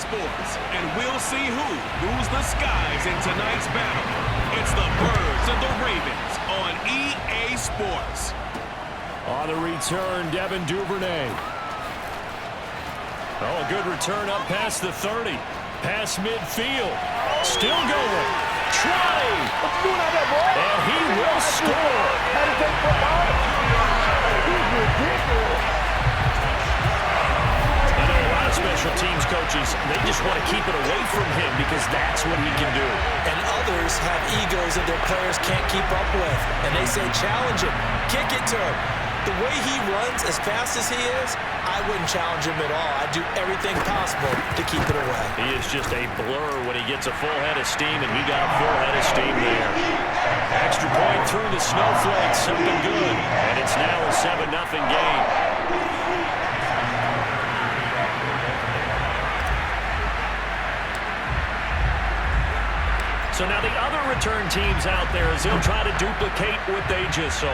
Sports, and we'll see who rules the skies in tonight's battle. It's the Birds and the Ravens on EA Sports. On the return, Devin Duvernay. Oh, a good return up past the 30. Past midfield. Still going. Try. And he will score. I know a lot of special teams coaches, they just want to keep it away from him because that's what he can do. And others have egos that their players can't keep up with. And they say, challenge him. Kick it to him. The way he runs as fast as he is, I wouldn't challenge him at all. I'd do everything possible to keep it away. He is just a blur when he gets a full head of steam, and he got a full head of steam there. Extra point through the snowflakes, something good. And it's now a 7-0 game. So now the other return teams out there as they'll try to duplicate what they just saw.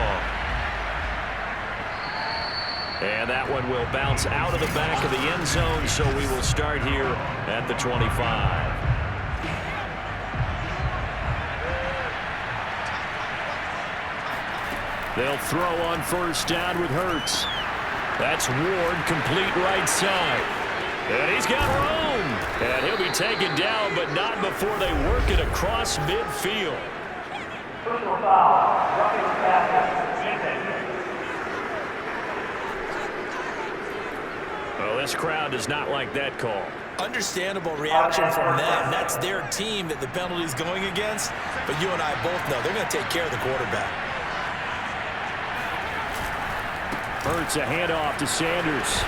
And that one will bounce out of the back of the end zone, so we will start here at the 25. They'll throw on first down with Hurts. That's Ward, complete right side. And he's got room. And he'll be taken down, but not before they work it across midfield. Personal foul, roughing the pass. Well, this crowd does not like that call. Understandable reaction from them. That's their team that the penalty's going against. But you and I both know they're going to take care of the quarterback. Hurts a handoff to Sanders.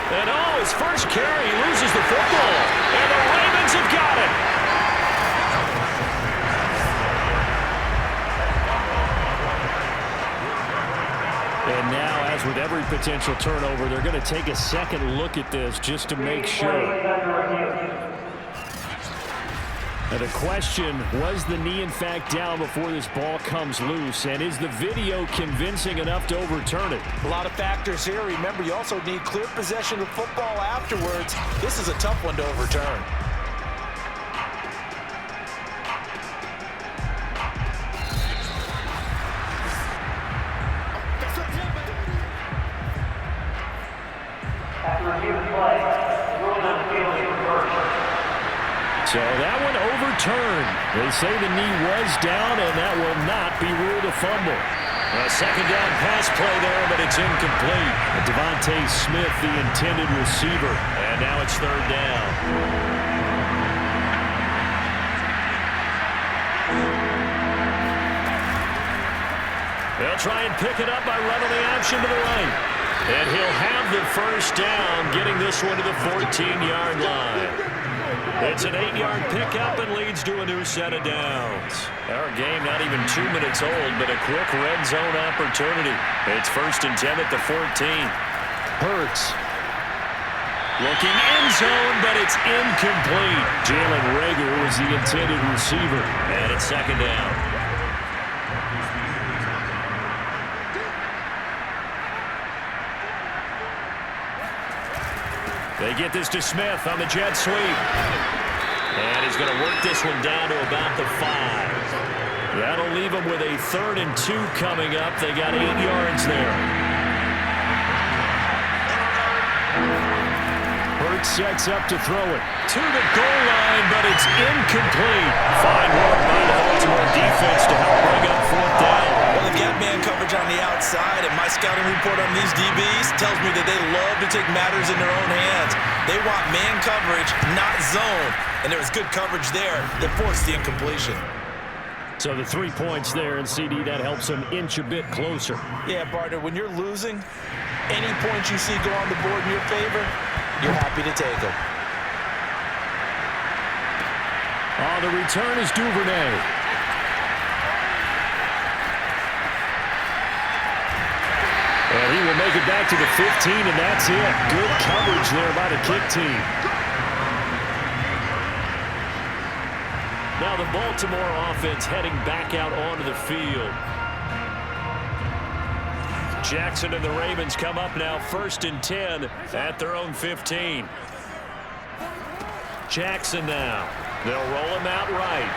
And his first carry, he loses the football. And the Ravens have got it. And now, as with every potential turnover, they're going to take a second look at this just to make sure. And the question, was the knee in fact down before this ball comes loose? And is the video convincing enough to overturn it? A lot of factors here. Remember, you also need clear possession of football afterwards. This is a tough one to overturn. So that one overturned. They say the knee was down, and that will not be ruled a fumble. A second down pass play there, but it's incomplete. Devontae Smith, the intended receiver. And now it's third down. They'll try and pick it up by running the option to the right. And he'll have the first down, getting this one to the 14-yard line. It's an 8-yard pickup and leads to a new set of downs. Our game not even 2 minutes old, but a quick red zone opportunity. It's 1st and 10 at the 14. Hurts. Looking end zone, but it's incomplete. Jalen Reagor was the intended receiver. And it's second down. They get this to Smith on the jet sweep. And he's going to work this one down to about the 5. That'll leave them with a 3rd and 2 coming up. They got 8 yards there. Hurts sets up to throw it to the goal line, but it's incomplete. Fine work by the Baltimore defense to help bring up 4th down. Well, they've got man coverage on the outside, and my scouting report on these DBs tells me that they love to take matters in their own hands. They want man coverage, not zone. And there was good coverage there that forced the incompletion. So the 3 points there, and CD, that helps them inch a bit closer. Yeah, partner, when you're losing, any points you see go on the board in your favor, you're happy to take them. The return is Duvernay. And he will make it back to the 15, and that's it. Good coverage there by the kick team. Now the Baltimore offense heading back out onto the field. Jackson and the Ravens come up now 1st and 10 at their own 15. Jackson now. They'll roll him out right.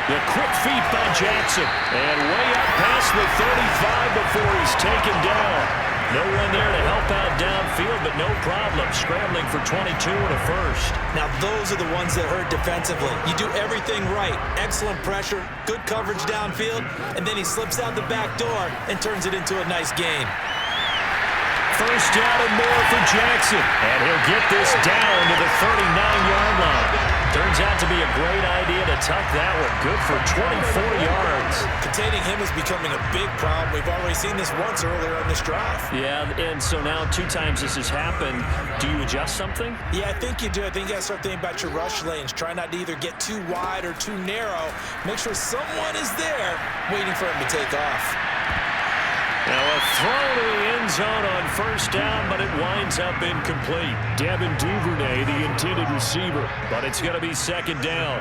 The quick feet by Jackson. And way up past the 35 before he's taken down. No one there to help out downfield, but no problem. Scrambling for 22 and a first. Now those are the ones that hurt defensively. You do everything right. Excellent pressure, good coverage downfield, and then he slips out the back door and turns it into a nice gain. First down and more for Jackson. And he'll get this down to the 39-yard line. Turns out to be a great idea to tuck that one. Good for 24 yards. Containing him is becoming a big problem. We've already seen this once earlier on this drive. Yeah, and so now 2 times this has happened. Do you adjust something? Yeah, I think you do. I think you got to start thinking about your rush lanes. Try not to either get too wide or too narrow. Make sure someone is there waiting for him to take off. Now a throw to the end zone on first down, but it winds up incomplete. Devin Duvernay, the intended receiver, but it's going to be second down.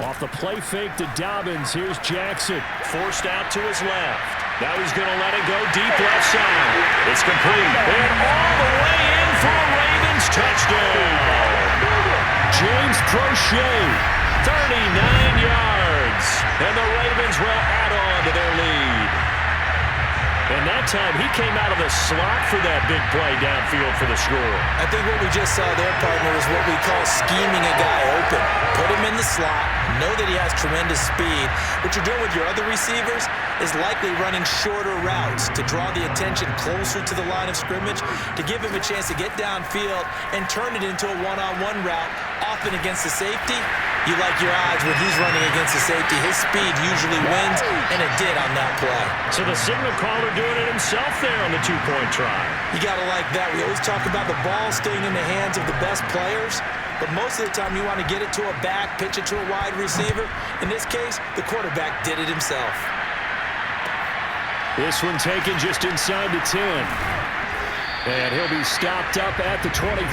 Off the play fake to Dobbins, here's Jackson. Forced out to his left. Now he's going to let it go deep left side. It's complete. And all the way in for a Ravens touchdown. James Prochet, 39 yards. And the Ravens will add on to their lead. And that time, he came out of the slot for that big play downfield for the score. I think what we just saw there, partner, is what we call scheming a guy open. Put him in the slot, know that he has tremendous speed. What you're doing with your other receivers is likely running shorter routes to draw the attention closer to the line of scrimmage, to give him a chance to get downfield and turn it into a one-on-one route, often against the safety. You like your odds when he's running against the safety. His speed usually wins, and it did on that play. So the signal caller doing it himself there on the two-point try. You got to like that. We always talk about the ball staying in the hands of the best players, but most of the time you want to get it to a back, pitch it to a wide receiver. In this case, the quarterback did it himself. This one taken just inside the 10. And he'll be stopped up at the 25.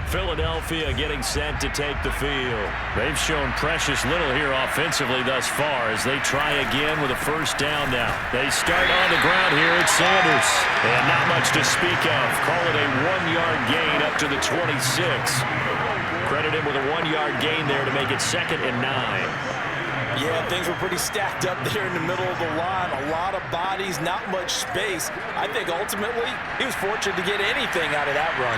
Philadelphia getting set to take the field. They've shown precious little here offensively thus far as they try again with a first down now. They start on the ground here at Sanders. And not much to speak of. Call it a 1-yard gain up to the 26. Credit him with a 1-yard gain there to make it 2nd and 9. Yeah, things were pretty stacked up there in the middle of the line. A lot of bodies, not much space. I think ultimately he was fortunate to get anything out of that run.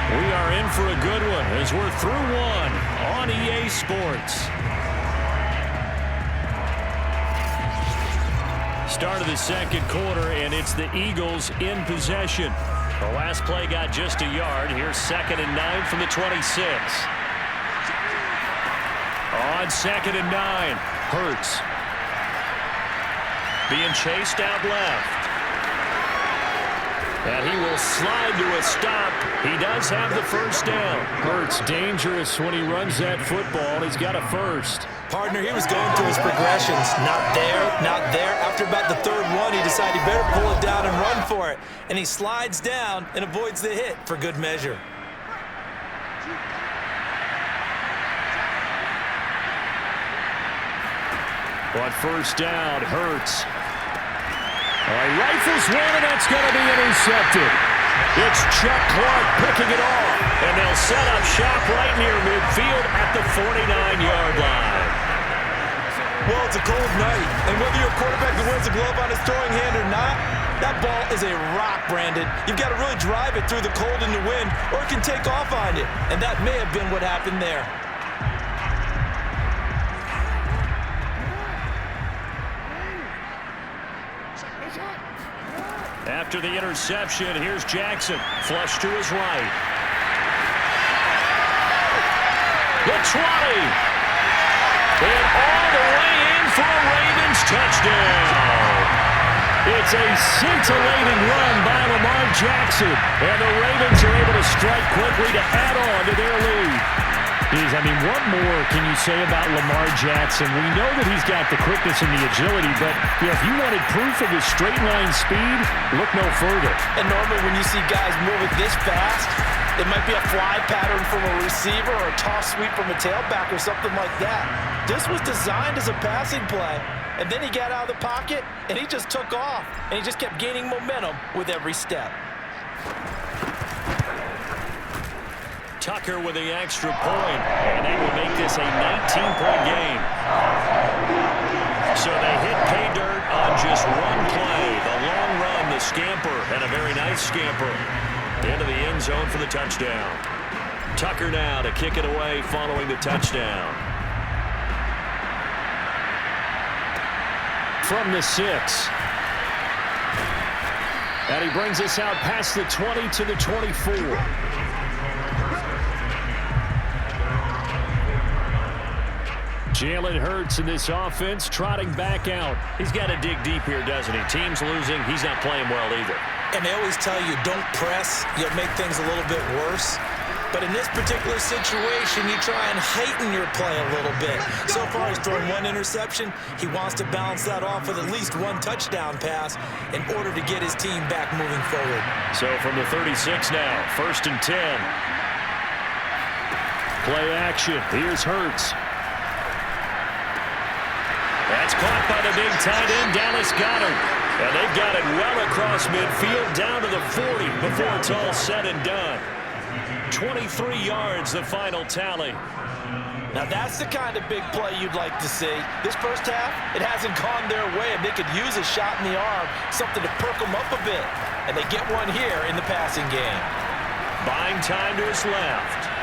We are in for a good one as we're through one on EA Sports. Start of the second quarter, and it's the Eagles in possession. The last play got just a yard. Here's 2nd and 9 from the 26. On 2nd and 9, Hurts. Being chased out left. And he will slide to a stop. He does have the first down. Hurts dangerous when he runs that football. He's got a first. Partner, he was going through his progressions. Not there, not there. After about the third one, he decided he better pull it down and run for it. And he slides down and avoids the hit for good measure. On first down, Hurts. He rifles one, and that's going to be intercepted. It's Chuck Clark picking it off. And they'll set up shop right near midfield at the 49-yard line. Well, it's a cold night, and whether you're a quarterback that wears a glove on his throwing hand or not, that ball is a rock, Brandon. You've got to really drive it through the cold and the wind, or it can take off on you. And that may have been what happened there. After the interception, here's Jackson. Flush to his right. The 20. And all the way in for a Ravens touchdown. It's a scintillating run by Lamar Jackson. And the Ravens are able to strike quickly to add on to their lead. Geez, I mean, what more can you say about Lamar Jackson? We know that he's got the quickness and the agility, but if you wanted proof of his straight-line speed, look no further. And normally when you see guys moving this fast, it might be a fly pattern from a receiver or a toss sweep from a tailback or something like that. This was designed as a passing play, and then he got out of the pocket, and he just took off, and he just kept gaining momentum with every step. Tucker with the extra point, and that will make this a 19-point game. So they hit pay dirt on just one play. The long run, the scamper, and a very nice scamper into the end zone for the touchdown. Tucker now to kick it away following the touchdown. From the 6. And he brings us out past the 20 to the 24. Jalen Hurts in this offense trotting back out. He's got to dig deep here, doesn't he? Team's losing. He's not playing well either. And they always tell you, don't press. You'll make things a little bit worse. But in this particular situation, you try and heighten your play a little bit. So far, he's thrown one interception. He wants to balance that off with at least one touchdown pass in order to get his team back moving forward. So from the 36 now, 1st and 10. Play action. Here's Hurts. That's caught by the big tight end, Dallas Goedert. And they've got it well across midfield down to the 40 before it's all said and done. 23 yards, the final tally. Now that's the kind of big play you'd like to see. This first half, it hasn't gone their way, and they could use a shot in the arm, something to perk them up a bit. And they get one here in the passing game. Buying time to his left.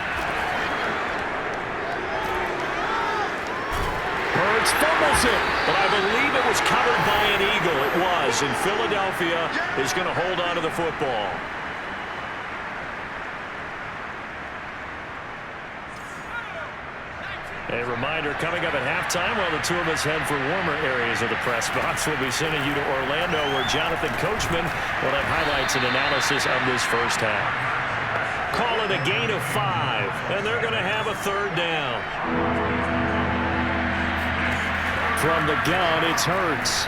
Hurts fumbles it, but I believe it was covered by an Eagle. It was, and Philadelphia is going to hold on to the football. A reminder coming up at halftime while the two of us head for warmer areas of the press box. We'll be sending you to Orlando where Jonathan Coachman will have highlights and analysis of this first half. Call it a gain of 5, and they're going to have a 3rd down. From the gun, it's Hurts.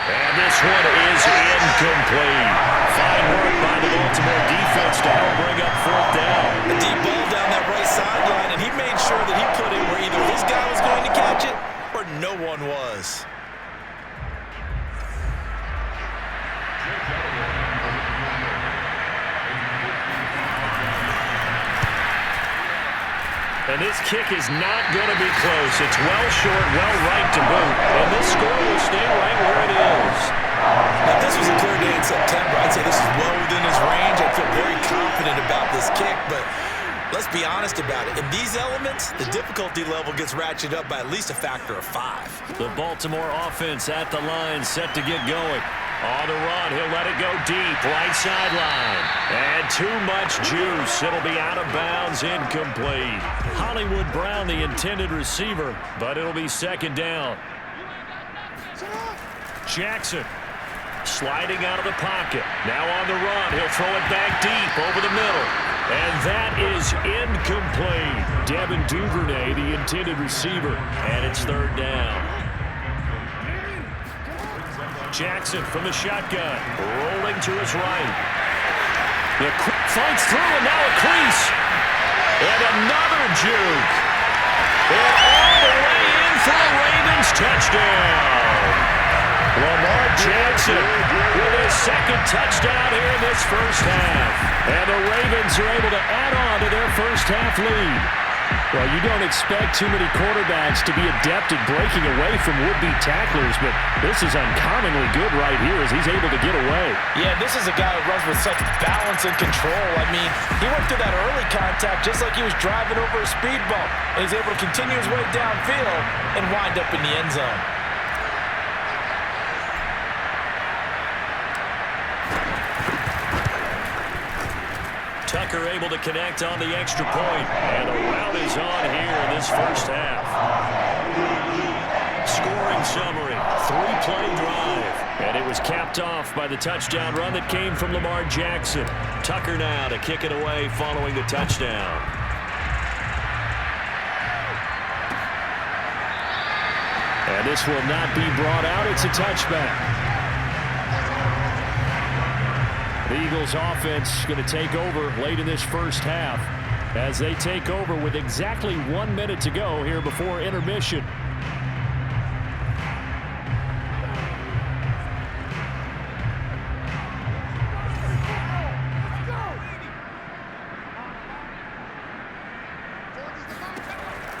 And this one is incomplete. Fine work by the Baltimore defense to help bring up 4th down. A deep ball down that right sideline, and he made sure that he put it where either his guy was going to catch it or no one was. And this kick is not going to be close. It's well short, well right to boot. And this score will stay right where it is. If this was a clear day in September, I'd say this is well within his range. I feel very confident about this kick, but let's be honest about it. In these elements, the difficulty level gets ratcheted up by at least a factor of 5. The Baltimore offense at the line, set to get going. On the run, he'll let it go deep, right sideline. And too much juice. It'll be out of bounds, incomplete. Hollywood Brown, the intended receiver, but it'll be 2nd down. Jackson sliding out of the pocket. Now on the run, he'll throw it back deep over the middle. And that is incomplete. Devin Duvernay, the intended receiver, and it's 3rd down. Jackson from the shotgun, rolling to his right. The finds through, and now a crease. And another juke. And all the way in for a Ravens touchdown. Lamar Jackson with his 2nd touchdown here in this first half. And the Ravens are able to add on to their first half lead. Well, you don't expect too many quarterbacks to be adept at breaking away from would-be tacklers, but this is uncommonly good right here as he's able to get away. Yeah, this is a guy who runs with such balance and control. I mean, he went through that early contact just like he was driving over a speed bump, and he's able to continue his way downfield and wind up in the end zone. Tucker able to connect on the extra point, and a rout is on here in this first half. Scoring summary, 3-play drive, and it was capped off by the touchdown run that came from Lamar Jackson. Tucker now to kick it away following the touchdown. And this will not be brought out. It's a touchback. The Eagles offense going to take over late in this first half as they take over with exactly 1 minute to go here before intermission.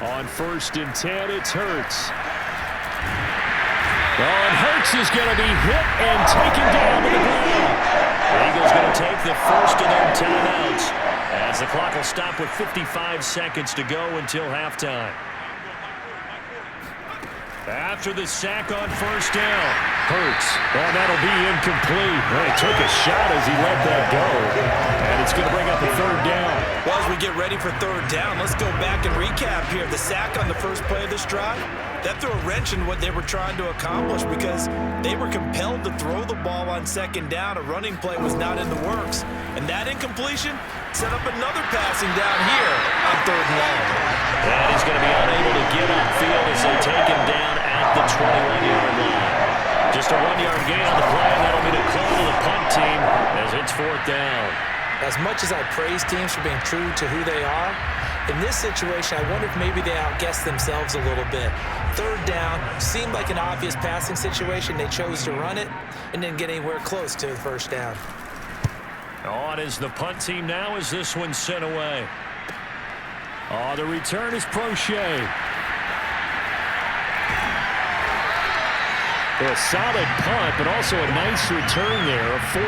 On 1st and 10, it's Hurts. And Hurts is going to be hit and taken down to the ground. The Eagles going to take the first of their timeouts as the clock will stop with 55 seconds to go until halftime. After the sack on 1st down, Hurts. Oh, that'll be incomplete. Well, he took a shot as he let that go. And it's going to bring up a 3rd down. Well, as we get ready for 3rd down, let's go back and recap here. The sack on the first play of this drive, that threw a wrench in what they were trying to accomplish because they were compelled to throw the ball on 2nd down. A running play was not in the works. And that incompletion set up another passing down here on 3rd and long. And he's going to be unable to get upfield as they take him down at the 21-yard line. Just a 1-yard gain on the play, and that'll be the call to the punt team as it's 4th down. As much as I praise teams for being true to who they are, in this situation, I wonder if maybe they outguessed themselves a little bit. 3rd down seemed like an obvious passing situation. They chose to run it and didn't get anywhere close to the 1st down. On is the punt team now as this one's sent away. Oh, the return is Prochet. A solid punt, but also a nice return there of 14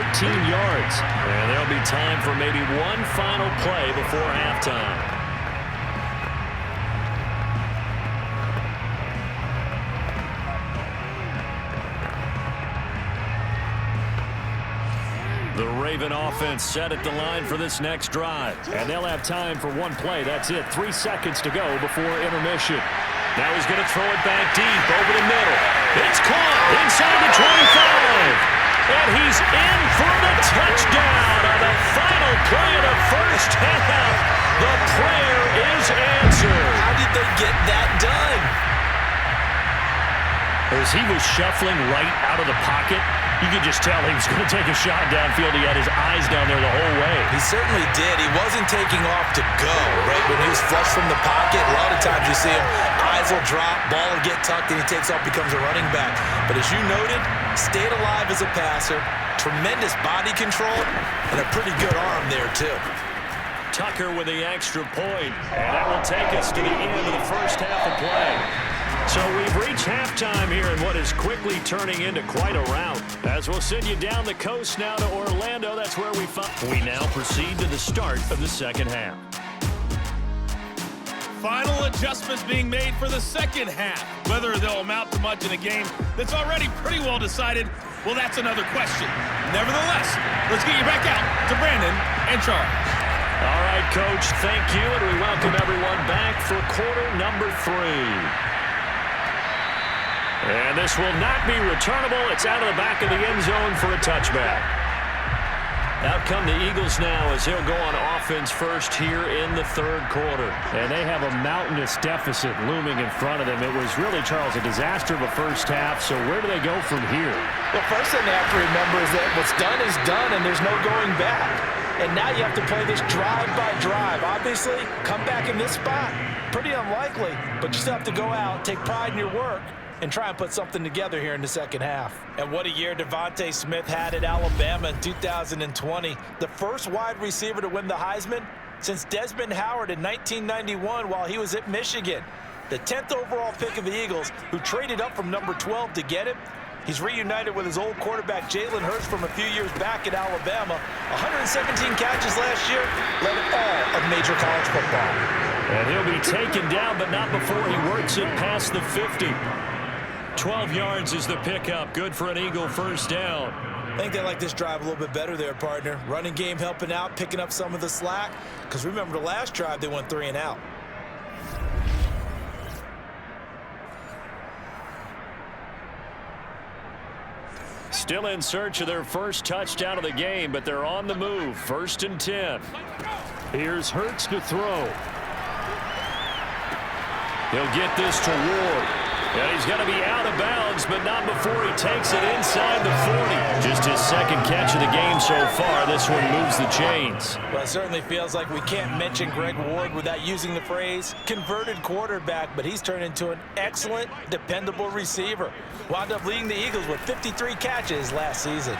yards. And there'll be time for maybe one final play before halftime. The Raven offense set at the line for this next drive. And they'll have time for one play. That's it. 3 seconds to go before intermission. Now he's going to throw it back deep over the middle. It's caught inside the 25. And he's in for the touchdown on the final play of the first half. The prayer is answered. How did they get that done? As he was shuffling right out of the pocket, you could just tell he was going to take a shot downfield. He had his eyes down there the whole way. He certainly did. He wasn't taking off to go, right? When he was flush from the pocket, a lot of times you see him, eyes will drop, ball will get tucked, and he takes off, becomes a running back. But as you noted, stayed alive as a passer, tremendous body control, and a pretty good arm there, too. Tucker with the extra point, and that will take us to the end of the first half of play. So we've reached halftime here in what is quickly turning into quite a rout. As we'll send you down the coast now to Orlando, that's where we now proceed to the start of the second half. Final adjustments being made for the second half. Whether they'll amount to much in a game that's already pretty well decided, well, that's another question. Nevertheless, let's get you back out to Brandon and Charles. All right, Coach, thank you, and we welcome everyone back for quarter number 3. And this will not be returnable. It's out of the back of the end zone for a touchback. Out come the Eagles now as they'll go on offense first here in the 3rd quarter. And they have a mountainous deficit looming in front of them. It was really, Charles, a disaster of a first half. So where do they go from here? Well, first thing they have to remember is that what's done is done, and there's no going back. And now you have to play this drive by drive. Obviously, come back in this spot. Pretty unlikely, but you still have to go out, take pride in your work, and try and put something together here in the second half. And what a year Devontae Smith had at Alabama in 2020. The first wide receiver to win the Heisman since Desmond Howard in 1991 while he was at Michigan. The 10th overall pick of the Eagles, who traded up from number 12 to get him. He's reunited with his old quarterback Jalen Hurts from a few years back at Alabama. 117 catches last year, led all of major college football. And he'll be taken down, but not before he works it past the 50. 12 yards is the pickup. Good for an Eagle first down. I think they like this drive a little bit better there, partner. Running game helping out, picking up some of the slack. Because remember the last drive, they went 3 and out. Still in search of their first touchdown of the game, but they're on the move. 1st and 10. Here's Hurts to throw. He'll get this to Ward. And he's going to be out of bounds, but not before he takes it inside the 40. Just his second catch of the game so far. This one moves the chains. Well, it certainly feels like we can't mention Greg Ward without using the phrase converted quarterback, but he's turned into an excellent, dependable receiver. Wound up leading the Eagles with 53 catches last season.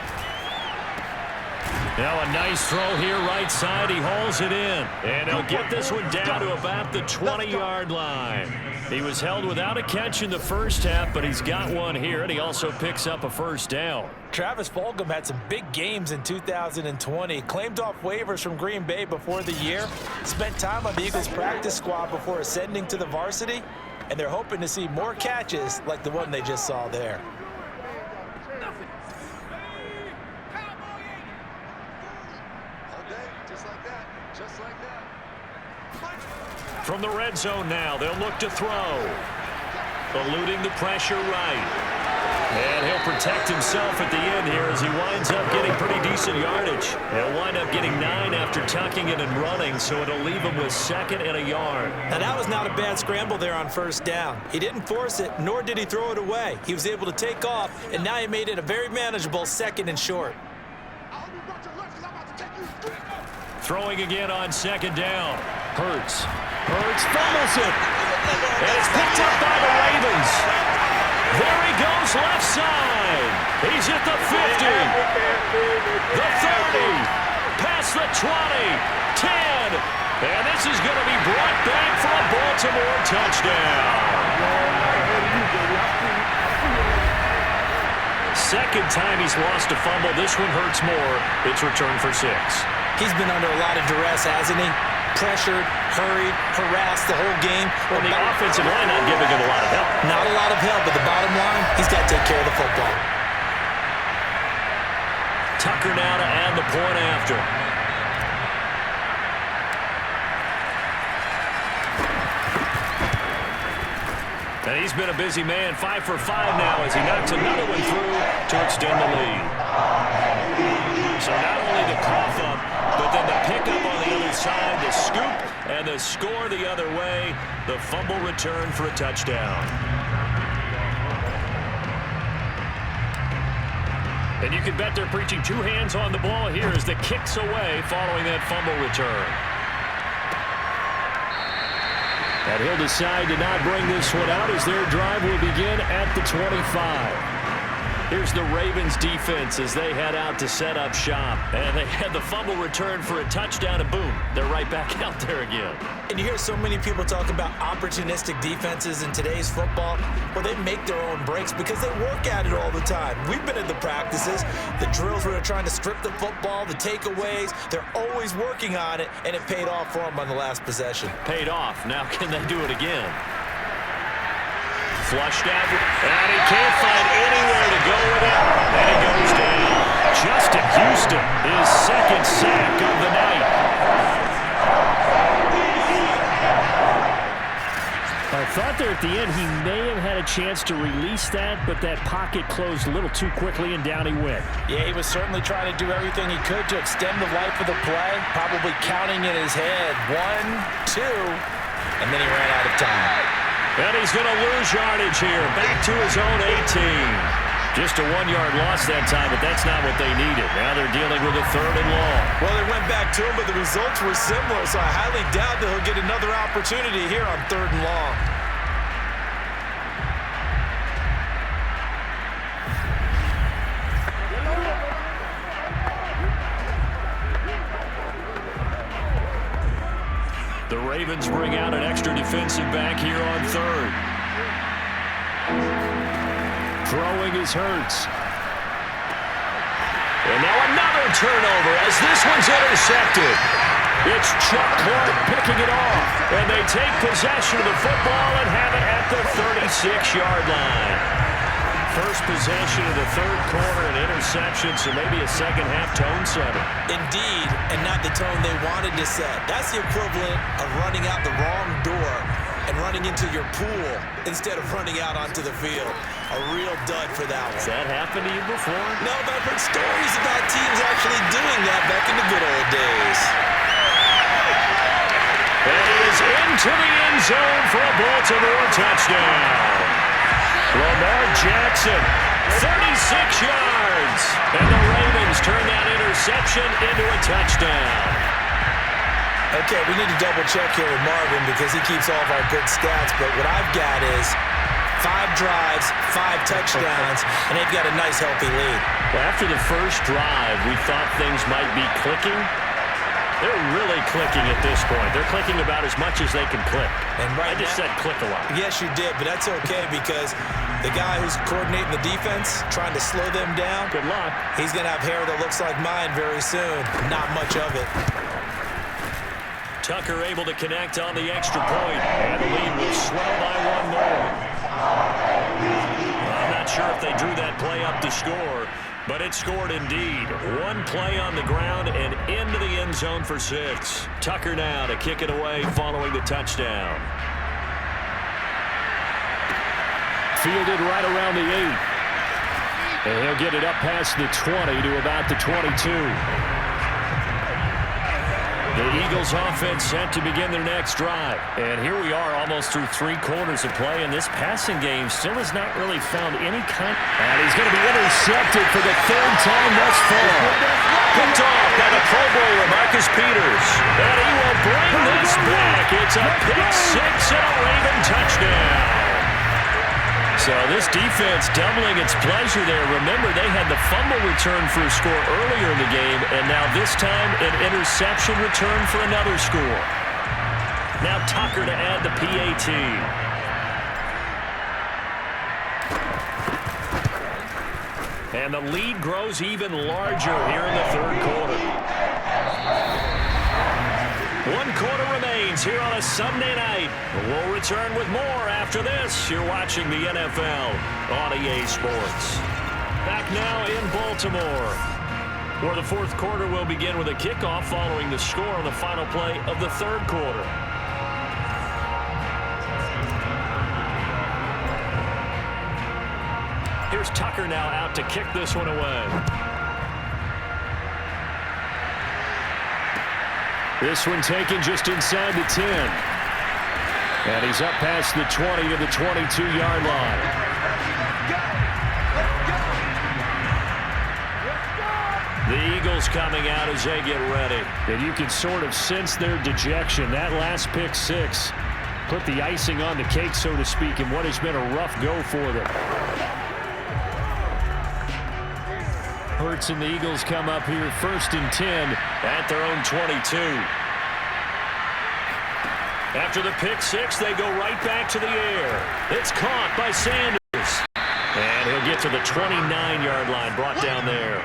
Now a nice throw here right side. He hauls it in. And he'll get this one down to about the 20-yard line. He was held without a catch in the first half, but he's got one here, and he also picks up a first down. Travis Fulgham had some big games in 2020. Claimed off waivers from Green Bay before the year. Spent time on the Eagles practice squad before ascending to the varsity. And they're hoping to see more catches like the one they just saw there. From the red zone now, they'll look to throw. Eluding the pressure right. And he'll protect himself at the end here as he winds up getting pretty decent yardage. He'll wind up getting 9 after tucking it and running, so it'll leave him with 2nd and a yard. Now that was not a bad scramble there on first down. He didn't force it, nor did he throw it away. He was able to take off, and now he made it a very manageable 2nd and short. Throwing again on 2nd down. Hurts fumbles it. And it's picked up by the Ravens. There he goes left side. He's at the 50. The 30. Past the 20. 10. And this is going to be brought back for a Baltimore touchdown. Second time he's lost a fumble. This one hurts more. It's returned for 6. He's been under a lot of duress, hasn't he? Pressured, hurried, harassed the whole game. Well, the offensive line not giving him a lot of help. Not a lot of help, but the bottom line, he's got to take care of the football. Tucker now to add the point after. And he's been a busy man, 5 for 5 now as he knocks another one through to extend the lead. So not only the cough up, but then the pickup on the other side, the scoop, and the score the other way. The fumble return for a touchdown. And you can bet they're preaching 2 hands on the ball here as the kick's away following that fumble return. And he'll decide to not bring this one out as their drive will begin at the 25. Here's the Ravens defense as they head out to set up shop. And they had the fumble return for a touchdown, and boom, they're right back out there again. And you hear so many people talk about opportunistic defenses in today's football. Well, they make their own breaks because they work at it all the time. We've been at the practices, the drills where they're trying to strip the football, the takeaways. They're always working on it, and it paid off for them on the last possession. Paid off. Now can they do it again? Flushed out, and he can't find anywhere to go with it. And he goes down. Justin Houston, his 2nd sack of the night. I thought there at the end he may have had a chance to release that, but that pocket closed a little too quickly, and down he went. Yeah, he was certainly trying to do everything he could to extend the life of the play, probably counting in his head 1, 2, and then he ran out of time. And he's going to lose yardage here. Back to his own 18. Just a 1-yard loss that time, but that's not what they needed. Now they're dealing with a 3rd and long. Well, they went back to him, but the results were similar, so I highly doubt that he'll get another opportunity here on 3rd and long. The Ravens bring out an extra defensive back here on 3rd. Throwing is Hurts. And now another turnover as this one's intercepted. It's Chuck Clark picking it off. And they take possession of the football and have it at the 36-yard line. First possession of the 3rd quarter, an interception, so maybe a second-half tone setter. Indeed, and not the tone they wanted to set. That's the equivalent of running out the wrong door and running into your pool instead of running out onto the field. A real dud for that one. Has that happened to you before? No, but I've heard stories about teams actually doing that back in the good old days. And he is into the end zone for a Baltimore touchdown. Lamar Jackson, 36 yards. And the Ravens turn that interception into a touchdown. Okay, we need to double-check here with Marvin because he keeps all of our good stats. But what I've got is 5 drives, 5 touchdowns, and they've got a nice, healthy lead. Well, after the first drive, we thought things might be clicking. They're really clicking at this point. They're clicking about as much as they can click. And I just said click a lot. Yes, you did, but that's okay because the guy who's coordinating the defense, trying to slow them down, Good luck. he's going to have hair that looks like mine very soon. Not much of it. Tucker able to connect on the extra point, and the lead will swell by 1 more. I'm not sure if they drew that play up to score, but it scored indeed. 1 play on the ground and into the end zone for 6. Tucker now to kick it away following the touchdown. Fielded right around the 8. And he'll get it up past the 20 to about the 22. The Eagles offense set to begin their next drive. And here we are almost through 3 quarters of play, and this passing game still has not really found any kind. And he's going to be intercepted for the 3rd time thus far. Picked off by the Pro Bowler, Marcus Peters. And he will bring this back. It's a pick 6 and a Raven touchdown. So this defense doubling its pleasure there. Remember, they had the fumble return for a score earlier in the game, and now this time an interception return for another score. Now Tucker to add the PAT. And the lead grows even larger here in the 3rd quarter. 1 quarter remains here on a Sunday night. We'll return with more after this. You're watching the NFL on EA Sports. Back now in Baltimore, where the 4th quarter will begin with a kickoff following the score on the final play of the 3rd quarter. Here's Tucker now out to kick this one away. This one taken just inside the 10. And he's up past the 20 to the 22-yard line. The Eagles coming out as they get ready. And you can sort of sense their dejection. That last pick 6 put the icing on the cake, so to speak, in what has been a rough go for them. Hurts and the Eagles come up here 1st and 10 at their own 22. After the pick 6, they go right back to the air. It's caught by Sanders. And he'll get to the 29-yard line, brought down there.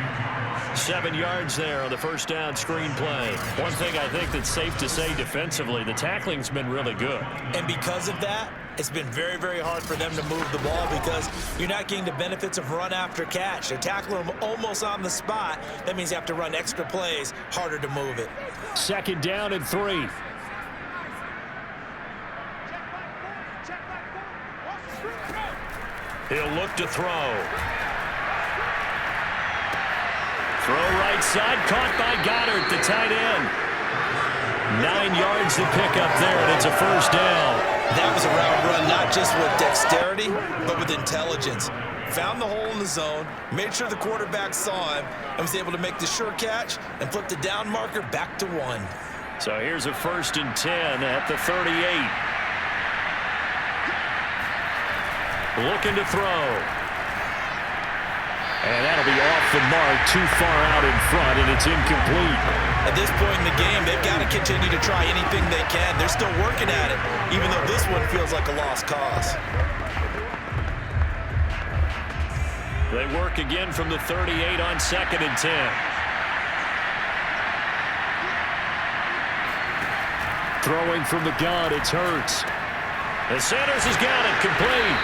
7 yards there on the first down screen play. One thing I think that's safe to say defensively, the tackling's been really good. And because of that, it's been very, very hard for them to move the ball because you're not getting the benefits of run after catch. They're tackling them almost on the spot. That means you have to run extra plays, harder to move it. 2nd down and 3. He'll look to throw. Throw right side, caught by Goddard, the tight end. 9 yards to pick up there, and it's a first down. That was a route run, not just with dexterity, but with intelligence. Found the hole in the zone, made sure the quarterback saw him, and was able to make the sure catch and flip the down marker back to 1. So here's a 1st and 10 at the 38. Looking to throw. And that'll be off the mark, too far out in front, and it's incomplete. At this point in the game, they've got to continue to try anything they can. They're still working at it, even though this one feels like a lost cause. They work again from the 38 on 2nd and 10. Throwing from the gun, it's Hurts. And Sanders has got it complete.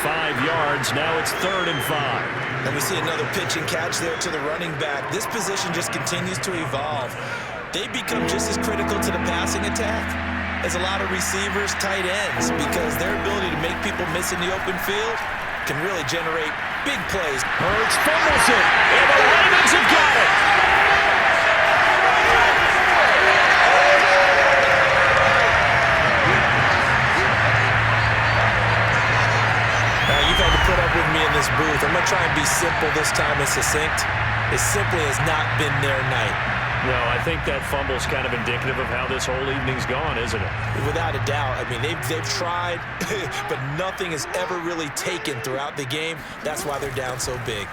5 yards, now it's 3rd and 5. And we see another pitch and catch there to the running back. This position just continues to evolve. They become just as critical to the passing attack as a lot of receivers, tight ends, because their ability to make people miss in the open field can really generate big plays. Hurts fumbles it, and the Ravens have got it. simple this time and succinct. It simply has not been their night. No, I think that fumble's kind of indicative of how this whole evening's gone, isn't it? Without a doubt. I mean, they've tried, but nothing has ever really taken throughout the game. That's why they're down so big.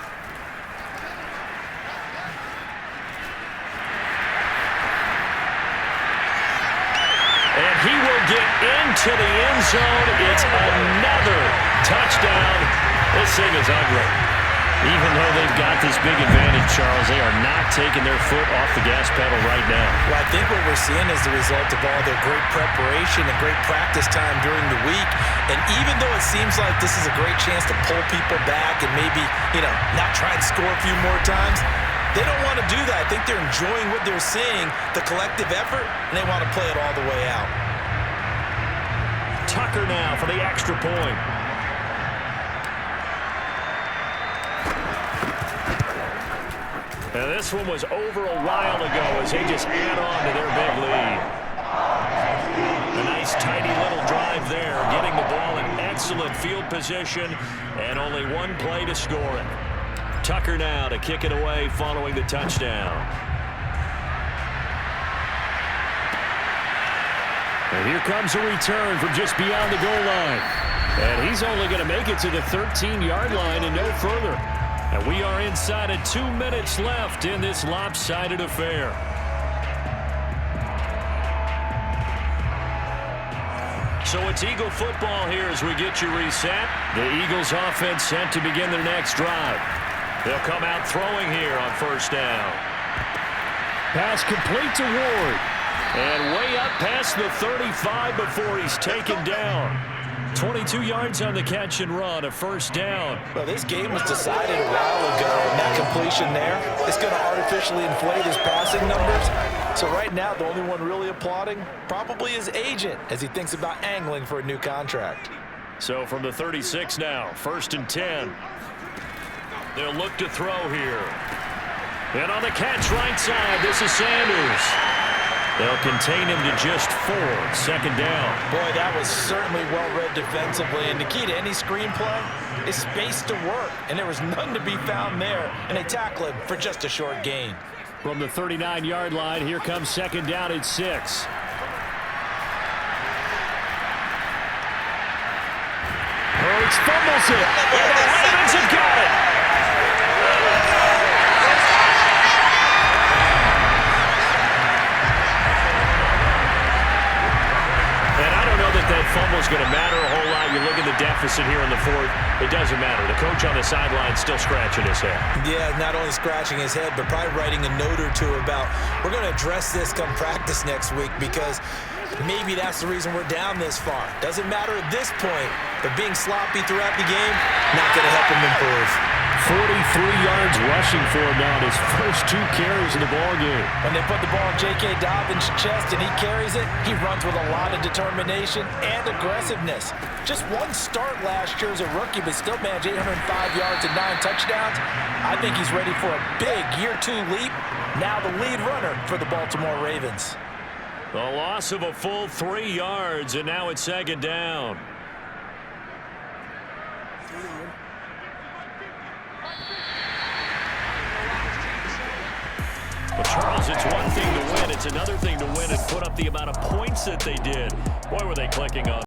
And he will get into the end zone. It's another touchdown. This thing is ugly. Even though they've got this big advantage, Charles, they are not taking their foot off the gas pedal right now. Well, I think what we're seeing is the result of all their great preparation and great practice time during the week. And even though it seems like this is a great chance to pull people back and maybe, not try and score a few more times, they don't want to do that. I think they're enjoying what they're seeing, the collective effort, and they want to play it all the way out. Tucker now for the extra point. Now this one was over a while ago as they just add on to their big lead. A nice tidy little drive there, getting the ball in excellent field position, and only one play to score it. Tucker now to kick it away following the touchdown. And here comes a return from just beyond the goal line. And he's only going to make it to the 13-yard line and no further. And we are inside of 2 minutes left in this lopsided affair. So it's Eagle football here as we get you reset. The Eagles offense set to begin their next drive. They'll come out throwing here on first down. Pass complete to Ward. And way up past the 35 before he's taken down. 22 yards on the catch and run, a first down. Well, this game was decided a while ago, and that completion there is going to artificially inflate his passing numbers. So right now, the only one really applauding probably his agent as he thinks about angling for a new contract. So from the 36 now, 1st and 10. They'll look to throw here. And on the catch right side, this is Sanders. They'll contain him to just 4, 2nd down. Boy, that was certainly well-read defensively. And the key to any screenplay is space to work. And there was none to be found there. And they tackle him for just a short gain. From the 39-yard line, here comes 2nd down at 6. Hurts fumbles it. And the Ravens have got it. That fumble is going to matter a whole lot. You look at the deficit here in the 4th. It doesn't matter. The coach on the sideline still scratching his head. Yeah, not only scratching his head, but probably writing a note or two about we're going to address this come practice next week because maybe that's the reason we're down this far. Doesn't matter at this point, but being sloppy throughout the game, not going to help him improve. 43 yards rushing for him now in his first 2 carries in the ballgame. When they put the ball in J.K. Dobbins' chest and he carries it, he runs with a lot of determination and aggressiveness. Just one start last year as a rookie, but still managed 805 yards and 9 touchdowns. I think he's ready for a big year 2 leap. Now the lead runner for the Baltimore Ravens. The loss of a full 3 yards, and now it's 2nd down. Well, Charles, it's one thing to win. It's another thing to win and put up the amount of points that they did. Boy, were they clicking on.